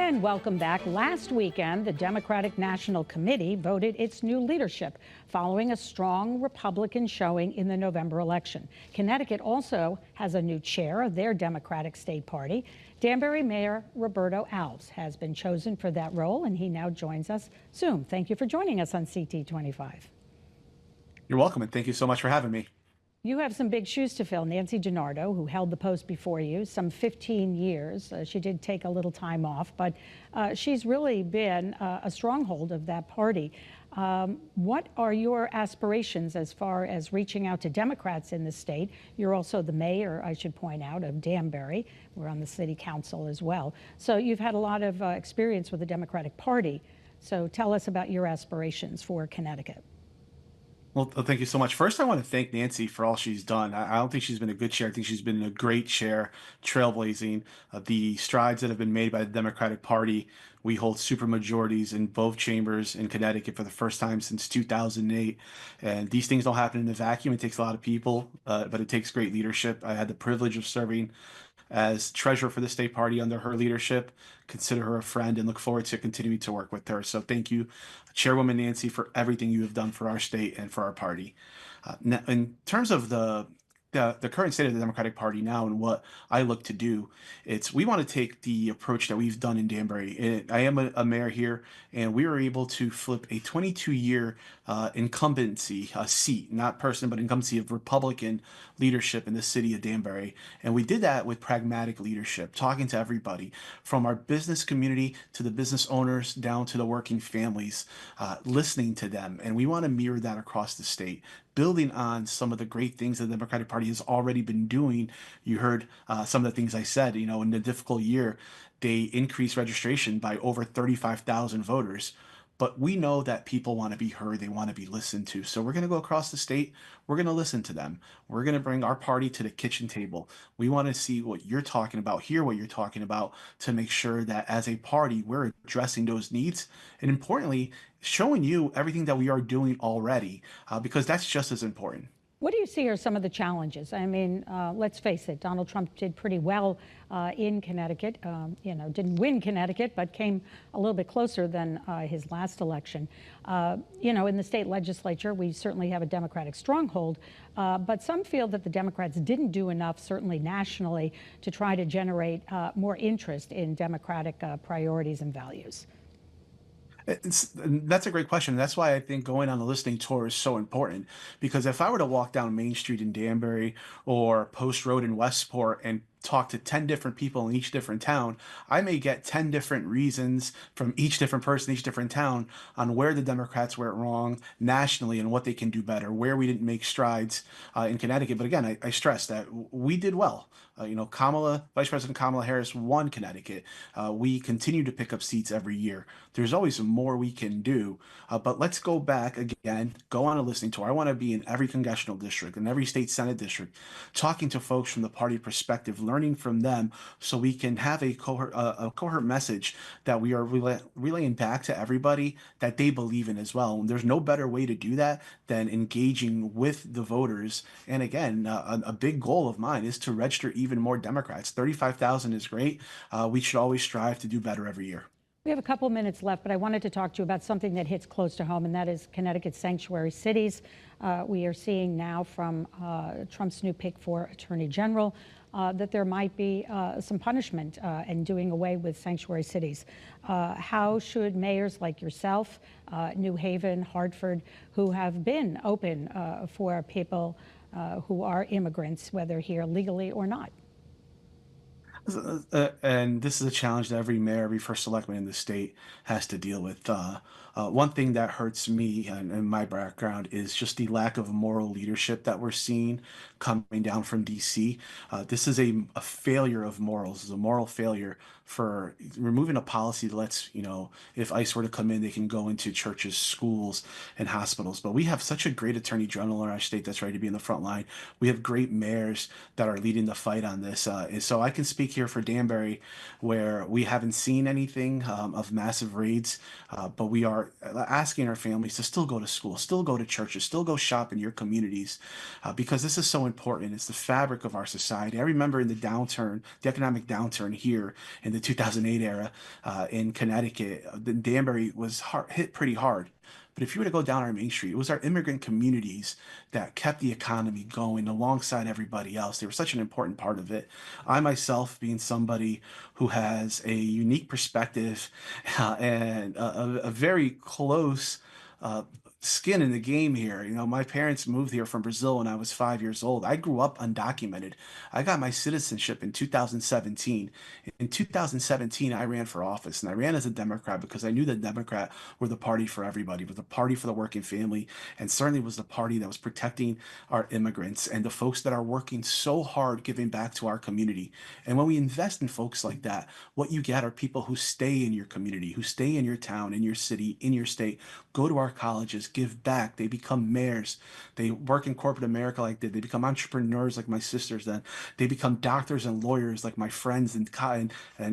And welcome back. Last weekend, the Democratic National Committee voted its new leadership following a strong Republican showing in the November election. Connecticut also has a new chair of their Democratic state party. Danbury Mayor Roberto Alves has been chosen for that role, and he now joins us Zoom. Thank you for joining us on CT25. You're welcome, and thank you so much for having me. You have some big shoes to fill. Nancy DiNardo, who held the post before you, some 15 years. She did take a little time off, but she's really been a stronghold of that party. What are your aspirations as far as reaching out to Democrats in the state? You're also the mayor, I should point out, of Danbury. We're on the city council as well. So you've had a lot of experience with the Democratic Party. So tell us about your aspirations for Connecticut. Well, thank you so much. First, I want to thank Nancy for all she's done. I don't think she's been a good chair. I think she's been a great chair, trailblazing the strides that have been made by the Democratic Party. We hold supermajorities in both chambers in Connecticut for the first time since 2008. And these things don't happen in a vacuum. It takes a lot of people, but it takes great leadership. I had the privilege of serving as treasurer for the state party under her leadership. Consider her a friend and look forward to continuing to work with her. So thank you, Chairwoman Nancy, for everything you have done for our state and for our party. Now, in terms of the current state of the Democratic Party now and what I look to do, we want to take the approach that we've done in Danbury. I am a mayor here, and we were able to flip a 22-year incumbency seat, not person, but incumbency of Republican leadership in the city of Danbury. And we did that with pragmatic leadership, talking to everybody, from our business community to the business owners down to the working families, listening to them. And we want to mirror that across the state, building on some of the great things the Democratic Party has already been doing. You heard some of the things I said, in the difficult year, they increased registration by over 35,000 voters. But we know that people want to be heard, they want to be listened to. So we're going to go across the state, we're going to listen to them. We're going to bring our party to the kitchen table. We want to see what you're talking about, hear what you're talking about, to make sure that as a party, we're addressing those needs. And importantly, showing you everything that we are doing already, because that's just as important. What do you see are some of the challenges? I mean, let's face it, Donald Trump did pretty well in Connecticut. Didn't win Connecticut, but came a little bit closer than his last election. In the state legislature, we certainly have a Democratic stronghold, but some feel that the Democrats didn't do enough, certainly nationally, to try to generate more interest in Democratic priorities and values. That's a great question. That's why I think going on the listening tour is so important. Because if I were to walk down Main Street in Danbury or Post Road in Westport and talk to 10 different people in each different town, I may get 10 different reasons from each different person, each different town, on where the Democrats went wrong nationally and what they can do better, where we didn't make strides in Connecticut. But again, I stress that we did well. Vice President Kamala Harris won Connecticut. We continue to pick up seats every year. There's always more we can do. But let's go back again, go on a listening tour. I want to be in every congressional district, in every state Senate district, talking to folks from the party perspective, learning from them, so we can have a coherent message that we are relaying back to everybody that they believe in as well. And there's no better way to do that than engaging with the voters. And again, a big goal of mine is to register even more Democrats. 35,000 is great. We should always strive to do better every year. We have a couple minutes left, but I wanted to talk to you about something that hits close to home, and that is Connecticut's sanctuary cities. We are seeing now from Trump's new pick for Attorney General that there might be some punishment in doing away with sanctuary cities. How should mayors like yourself, New Haven, Hartford, who have been open for people who are immigrants, whether here legally or not? And this is a challenge that every mayor, every first selectman in the state has to deal with. One thing that hurts me and my background is just the lack of moral leadership that we're seeing coming down from DC. This is a failure of morals. It's a moral failure for removing a policy that lets, if ICE were to come in, they can go into churches, schools, and hospitals. But we have such a great attorney general in our state that's ready to be in the front line. We have great mayors that are leading the fight on this. And so I can speak here for Danbury, where we haven't seen anything of massive raids, but we are asking our families to still go to school, still go to churches, still go shop in your communities, because this is so important. It's the fabric of our society. I remember in the economic downturn here in the 2008 era in Connecticut, the Danbury was hit pretty hard. But if you were to go down our main street, it was our immigrant communities that kept the economy going alongside everybody else. They were such an important part of it. I myself, being somebody who has a unique perspective and a very close uh, skin in the game here. You know, my parents moved here from Brazil when I was 5 years old. I grew up undocumented. I got my citizenship in 2017. In 2017, I ran for office, and I ran as a Democrat because I knew that Democrat were the party for everybody, was the party for the working family, and certainly was the party that was protecting our immigrants and the folks that are working so hard giving back to our community. And when we invest in folks like that, what you get are people who stay in your community, who stay in your town, in your city, in your state, go to our colleges, give back. They become mayors. They work in corporate America like they become entrepreneurs like my sisters then. They become doctors and lawyers like my friends and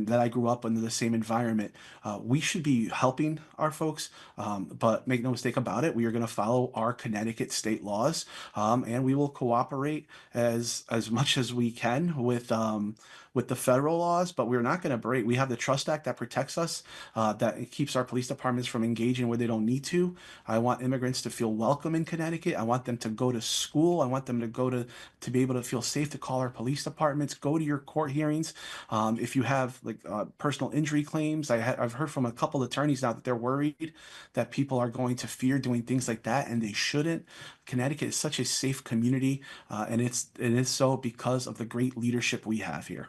that I grew up under the same environment. We should be helping our folks, but make no mistake about it, we are going to follow our Connecticut state laws, and we will cooperate as much as we can with the federal laws, but we're not going to break. We have the Trust Act that protects us, that keeps our police departments from engaging where they don't need to. I want immigrants to feel welcome in Connecticut. I want them to go to school. I want them to be able to feel safe to call our police departments, go to your court hearings. If you have like personal injury claims, I've heard from a couple of attorneys now that they're worried that people are going to fear doing things like that, and they shouldn't. Connecticut is such a safe community, and it is so because of the great leadership we have here.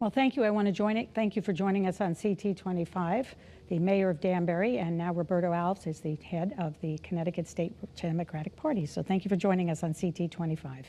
Well, thank you. I want to join it. Thank you for joining us on CT25, the mayor of Danbury, and now Roberto Alves is the head of the Connecticut State Democratic Party. So thank you for joining us on CT25.